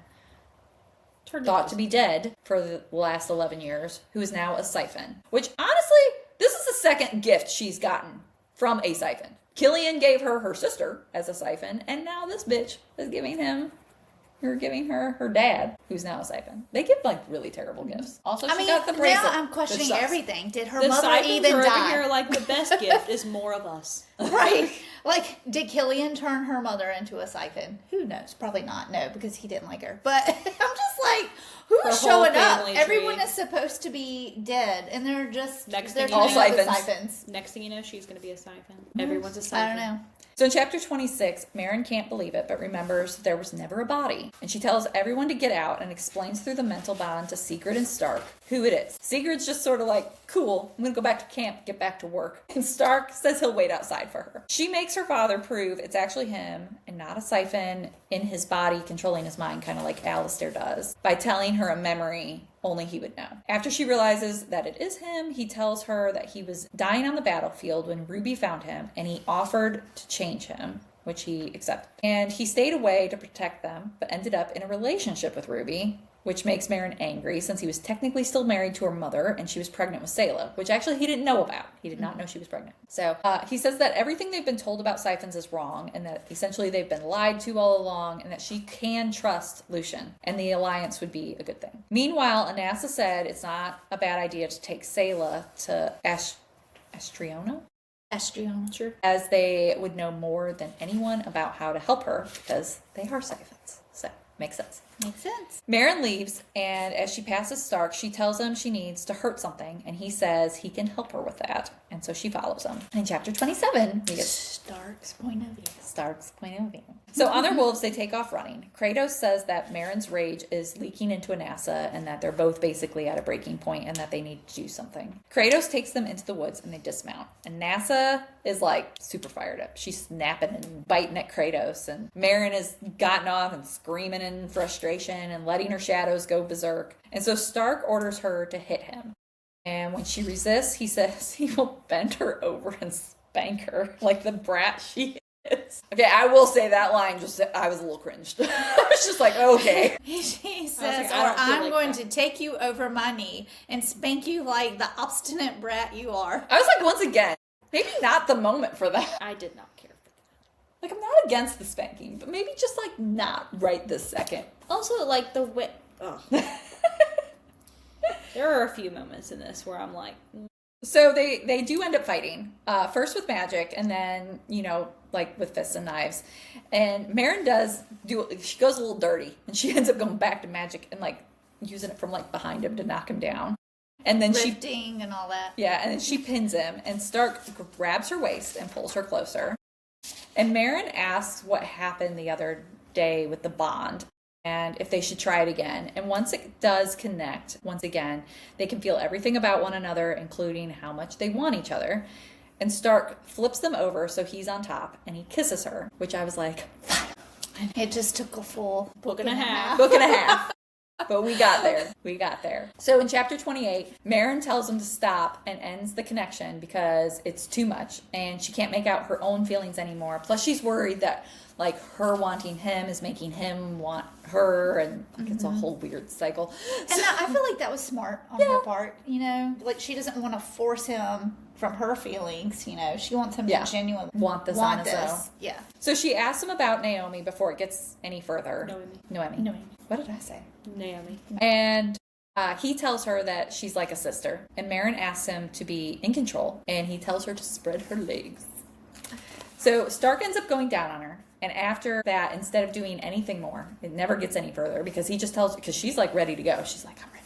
thought to be dead for the last 11 years, who is now a Siphon. Which, honestly, this is the second gift she's gotten from a Siphon. Killian gave her sister as a Siphon, and now this bitch is giving her dad, who's now a Siphon. They give like really terrible gifts. Also, she got the bracelet. Now I'm questioning everything. Did her The mother Siphons even are die? over here like the best gift is more of us. Right. Like, did Killian turn her mother into a Siphon? Who knows? Probably not. No, because he didn't like her. But I'm just like, Her who's whole showing up? family Everyone tree. is supposed to be dead, and they're just Next they're thing you turning know- into Siphons. Siphons. Next thing you know, she's going to be a Siphon. Everyone's a I Siphon. don't know. So in chapter 26, Meryn can't believe it, but remembers there was never a body. And she tells everyone to get out and explains through the mental bond to Sigrid and Stark who it is. Sigrid's just sort of like, cool, I'm going to go back to camp, get back to work. And Stark says he'll wait outside for her. She makes her father prove it's actually him and not a Siphon in his body controlling his mind, kind of like Alistair does, by telling her a memory only he would know. After she realizes that it is him, he tells her that he was dying on the battlefield when Ruby found him, and he offered to change him which he accepted. And he stayed away to protect them, but ended up in a relationship with Ruby, which makes Marin angry since he was technically still married to her mother and she was pregnant with Sayla, which actually he didn't know about. He did not know she was pregnant. So he says that everything they've been told about Siphons is wrong and that essentially they've been lied to all along and that she can trust Lucian and the alliance would be a good thing. Meanwhile, Anassa said it's not a bad idea to take Sayla to Astriona? Astriona. Sure. As they would know more than anyone about how to help her because they are Siphons. So, makes sense. Makes sense. Marin leaves, and as she passes Stark, she tells him she needs to hurt something, and he says he can help her with that. And so she follows him. In chapter 27, we get Stark's point of view. Stark's point of view. So on their wolves, they take off running. Kratos says that Marin's rage is leaking into Anassa, and that they're both basically at a breaking point, and that they need to do something. Kratos takes them into the woods, and they dismount. Anassa is like super fired up. She's snapping and biting at Kratos, and Marin has gotten off and screaming in frustration and letting her shadows go berserk. And so Stark orders her to hit him. And when she resists, he says he will bend her over and spank her like the brat she is. Okay, I will say that line I was a little cringed. I was just like, okay. He says, like, or I'm like going that. to take you over my knee and spank you like the obstinate brat you are. I was like, once again, maybe not the moment for that. I did not care for that. Like, I'm not against the spanking, but maybe just like not right this second. Also, like the way. There are a few moments in this where I'm like, So they do end up fighting. First with magic, and then, like with fists and knives. And Marin she goes a little dirty, and she ends up going back to magic and like using it from like behind him to knock him down. And then Lifting and all that. Yeah, and then she pins him, and Stark grabs her waist and pulls her closer. And Marin asks what happened the other day with the bond, and if they should try it again. And once it does connect, once again, they can feel everything about one another, including how much they want each other. And Stark flips them over so he's on top, and he kisses her, which I was like, It just took a full book and a half. book and a half. But we got there. We got there. So in chapter 28, Marin tells him to stop and ends the connection because it's too much and she can't make out her own feelings anymore. Plus she's worried that like her wanting him is making him want her, and like, it's a whole weird cycle. And I feel like that was smart on her part, Like she doesn't want to force him from her feelings, She wants him to genuinely want this on his own. Yeah. So she asks him about Naomi before it gets any further. Noemi. What did I say? Naomi. And he tells her that she's like a sister. And Marin asks him to be in control. And he tells her to spread her legs. So Stark ends up going down on her. And after that, instead of doing anything more, it never gets any further because he just tells her, because she's like ready to go. She's like, I'm ready.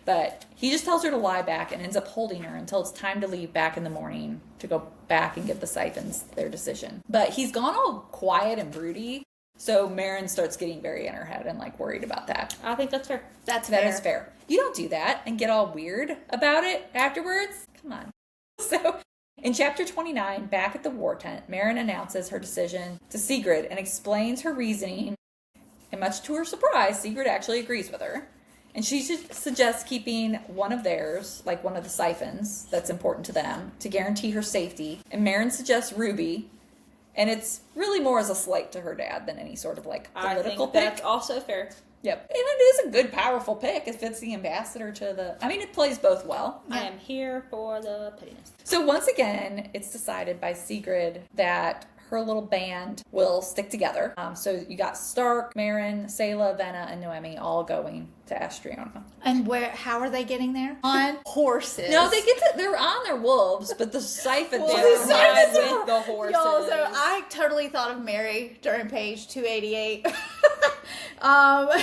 But he just tells her to lie back and ends up holding her until it's time to leave back in the morning to go back and get the Siphons their decision. But he's gone all quiet and broody. So Marin starts getting very in her head and like worried about that. I think that's fair. That is fair. You don't do that and get all weird about it afterwards. Come on. So in chapter 29, back at the war tent, Marin announces her decision to Sigrid and explains her reasoning. And much to her surprise, Sigrid actually agrees with her. And she suggests keeping one of theirs, like one of the Siphons that's important to them, to guarantee her safety. And Marin suggests Ruby. And it's really more as a slight to her dad than any sort of like political pick. That's also fair. Yep. And it is a good, powerful pick if it's the ambassador to the... I mean, it plays both well. I am here for the pettiness. So once again, it's decided by Sigrid that her little band will stick together. So you got Stark, Marin, Sayla, Venna, and Noemi all going to Astriona. And how are they getting there? On horses. No, they're on their wolves, but the Siphons Well, are the with the horses. Y'all, so I totally thought of Mary during page 288.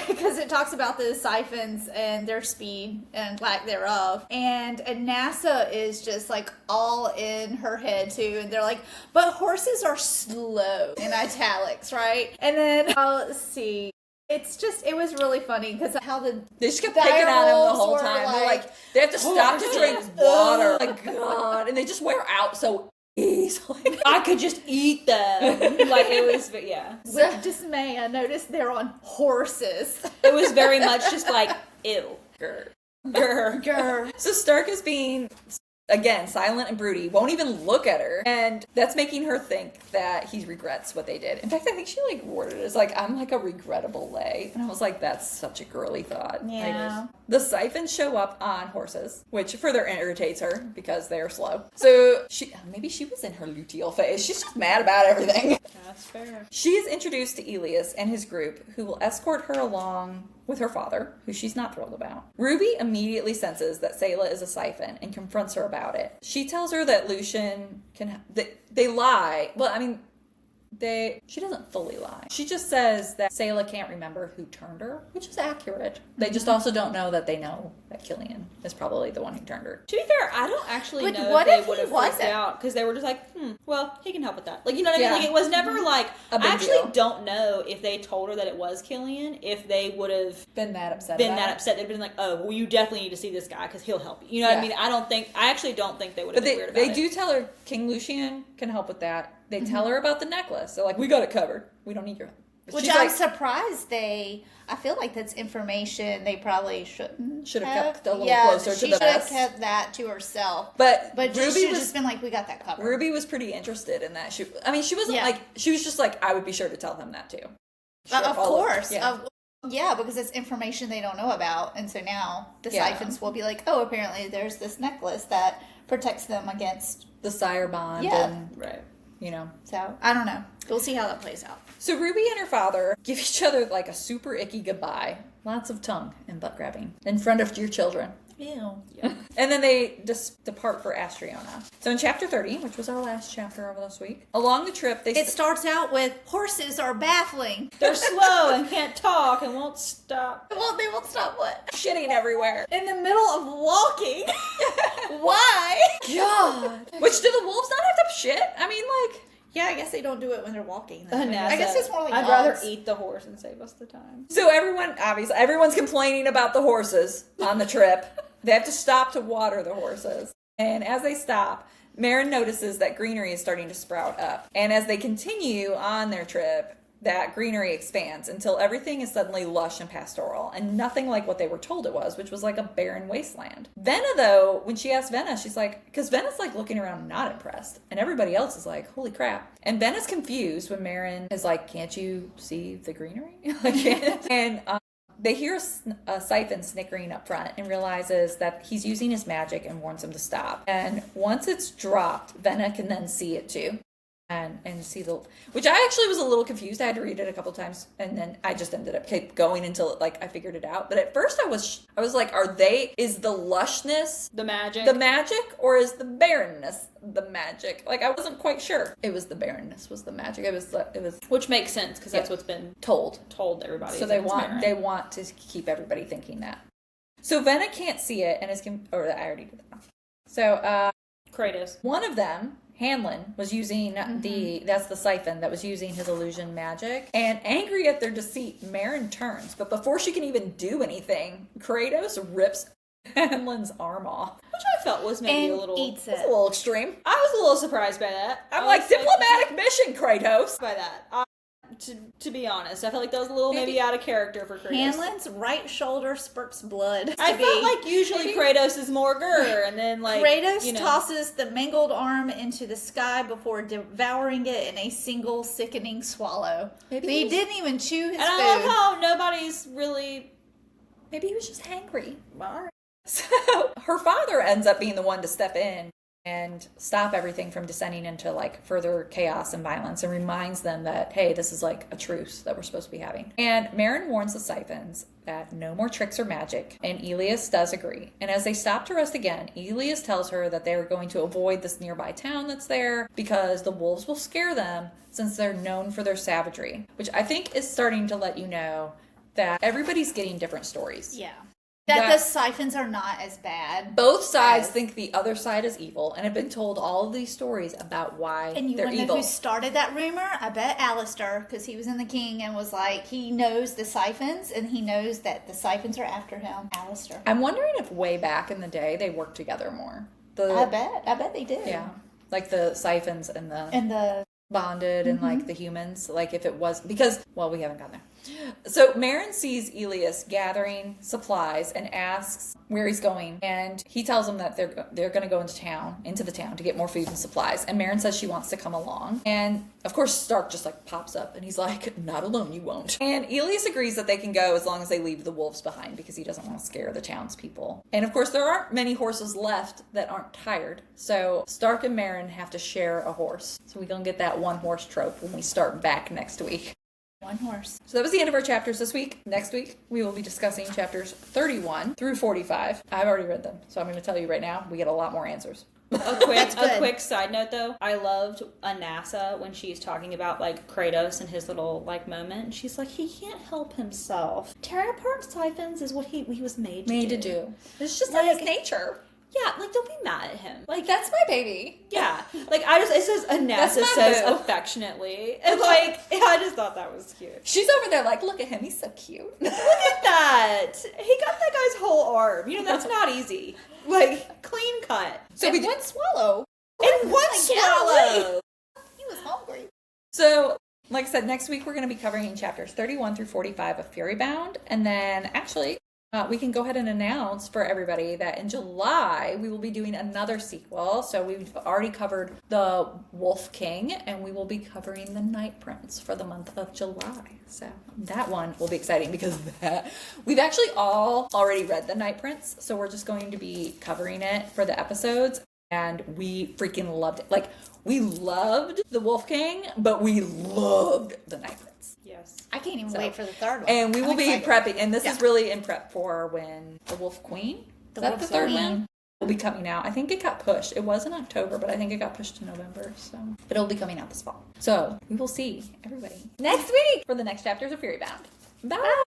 Because it talks about the Siphons and their speed and lack thereof. And NASA is just like all in her head too. And they're like, but horses are slow in italics, right? And then, let's see. It was really funny because how they just kept picking on him the whole time. They're like, they have to stop to drink water. Oh my God. And they just wear out so easily. I could just eat them. Like, it was, yeah. With dismay, I noticed they're on horses. It was very much just like, ew. Grr. Grr. Grr. So Stark is being again, silent and broody, won't even look at her. And that's making her think that he regrets what they did. In fact, I think she like worded it as like, I'm like a regrettable lay. And I was like, that's such a girly thought. Yeah. Like, the siphons show up on horses, which further irritates her because they are slow. So maybe she was in her luteal phase. She's just mad about everything. That's fair. She is introduced to Elias and his group, who will escort her along with her father, who she's not thrilled about. Ruby immediately senses that Selah is a siphon and confronts her about it. She tells her that Lucian they lie. Well, I mean, she doesn't fully lie. She just says that Selah can't remember who turned her, which is accurate. They just also don't know that they know that Killian is probably the one who turned her. To be fair, I don't actually Like, know what if if they would he have freaked wasn't? out because they were just like, well, he can help with that. Like, you know what I mean? Yeah. Like, it was never like, A big I actually deal. don't know if they told her that it was Killian, if they would have Been that upset been about that it. upset. They'd been like, oh, well, you definitely need to see this guy because he'll help you. You know what I Yeah. mean? I actually don't think they would have But been weird about they it. do tell her King Lucian can help with that. They tell her about the necklace. They're like, we got it covered. We don't need your help. But Which she's I'm like, surprised I feel like that's information they probably shouldn't Should have kept a little yeah, closer to she the should have vest. kept that to herself. But But she Ruby should have was just been like, we got that covered. Ruby was pretty interested in that. She wasn't Yeah. like, she was just like, I would be sure to tell him that too. Sure, Of follow. course. Yeah. Yeah, because it's information they don't know about. And so now the Yeah. siphons will be like, oh, apparently there's this necklace that protects them against. The sire bond Yeah. and, Right. you know. So I don't know. We'll see how that plays out. So Ruby and her father give each other like a super icky goodbye. Lots of tongue and butt grabbing in front of your children. Ew. Yeah. And then they just depart for Astriona. So in chapter 30, which was our last chapter of this week, along the trip, It starts out with horses are baffling. They're slow and can't talk and won't stop. Well, they won't stop what? shitting everywhere. In the middle of walking. Why? God. Which do the wolves not have to shit? I mean, like, Yeah, I guess they don't do it when they're walking. Nah, I guess it's more like I'd rather dogs. eat the horse and save us the time. so everyone's complaining about the horses on the trip. They have to stop to water the horses. And as they stop, Marin notices that greenery is starting to sprout up. And as they continue on their trip, that greenery expands until everything is suddenly lush and pastoral and nothing like what they were told it was, which was like a barren wasteland. Venna, though, when she asked Venna, she's like, because Venna's like looking around not impressed. And everybody else is like, holy crap. And Venna's confused when Marin is like, can't you see the greenery? And they hear a siphon snickering up front and realizes that he's using his magic and warns him to stop. And once it's dropped, Venna can then see it too. And see which I actually was a little confused. I had to read it a couple times, and then I just ended up keep going until I figured it out. But at first I was like, is the lushness The magic. the magic, or is the barrenness the magic? Like, I wasn't quite sure. It was the barrenness was the magic. It was Which makes sense because that's Yeah. what's been told. told to everybody. So is they it's want Marin. to keep everybody thinking that. So Venna can't see it and is or I already did that. So Kratos. one of them, Hanlon, was using that's the siphon that was using his illusion magic. And angry at their deceit, Marin turns. But before she can even do anything, Kratos rips Hanlon's arm off. Which I felt was maybe And a little... eats It's a it. little extreme. I was a little surprised by that. I'm I like, was diplomatic mission, Kratos. by that. To be honest, I felt like that was a little maybe out of character for Kratos. Hanlon's right shoulder spurts blood. I felt like usually Kratos is more grr, and then like Kratos tosses the mangled arm into the sky before devouring it in a single sickening swallow. Maybe He he's- didn't even chew his And I food. love how nobody's really. Maybe he was just hangry. All right. So her father ends up being the one to step in and stop everything from descending into like further chaos and violence, and reminds them that, hey, this is like a truce that we're supposed to be having. And Marin warns the siphons that no more tricks or magic, and Elias does agree. And as they stop to rest again, Elias tells her that they're going to avoid this nearby town that's there because the wolves will scare them since they're known for their savagery, which I think is starting to let you know that everybody's getting different stories. Yeah. That That- the siphons are not as bad. Both sides Yes. think the other side is evil and have been told all of these stories about why And you they're want to know evil. who started that rumor? I bet Alistair, because he was in the King and was like, he knows the siphons and he knows that the siphons are after him. Alistair. I'm wondering if way back in the day they worked together more. I bet they did. Yeah. Like the siphons and the And the bonded and like the humans. Like if it was, because, well, we haven't gotten there. So Marin sees Elias gathering supplies and asks where he's going, and he tells him that they're going to go into the town to get more food and supplies. And Marin says she wants to come along, and of course Stark just like pops up and he's like, "Not alone, you won't." And Elias agrees that they can go as long as they leave the wolves behind because he doesn't want to scare the townspeople. And of course there aren't many horses left that aren't tired, so Stark and Marin have to share a horse. So we're gonna get that one horse trope when we start back next week. One horse. So that was the end of our chapters this week. Next week, we will be discussing chapters 31 through 45. I've already read them, so I'm going to tell you right now, we get a lot more answers. A quick side note though, I loved Anassa when she's talking about like Kratos and his little like moment. She's like, he can't help himself. Tearing apart siphons is what he was made to do. It's just like his nature. Yeah, like don't be mad at him. Like, that's my baby. Yeah, like it says Anassa says boo. affectionately, and like I just thought that was cute. She's over there like, look at him, he's so cute. Look at that! He got that guy's whole arm. You know that's not easy. Like clean cut. So And we one swallow. And one swallow. He was hungry. So, like I said, next week we're going to be covering chapters 31 through 45 of FuryBound, and then actually we can go ahead and announce for everybody that in July we will be doing another sequel. So we've already covered the Wolf King, and we will be covering the Night Prince for the month of July. So that one will be exciting because we've actually all already read the Night Prince. So we're just going to be covering it for the episodes, and we freaking loved it. Like, we loved the Wolf King, but we loved the Night Prince. Yes. I can't even wait for the third one. And we will I'm be excited. prepping, and this is really in prep for when the Wolf Queen, The is that Wolf the third Queen. one, will be coming out. I think it got pushed. It was in October, but I think it got pushed to November. So, but it'll be coming out this fall. So we will see everybody next week for the next chapters of FuryBound. Bye.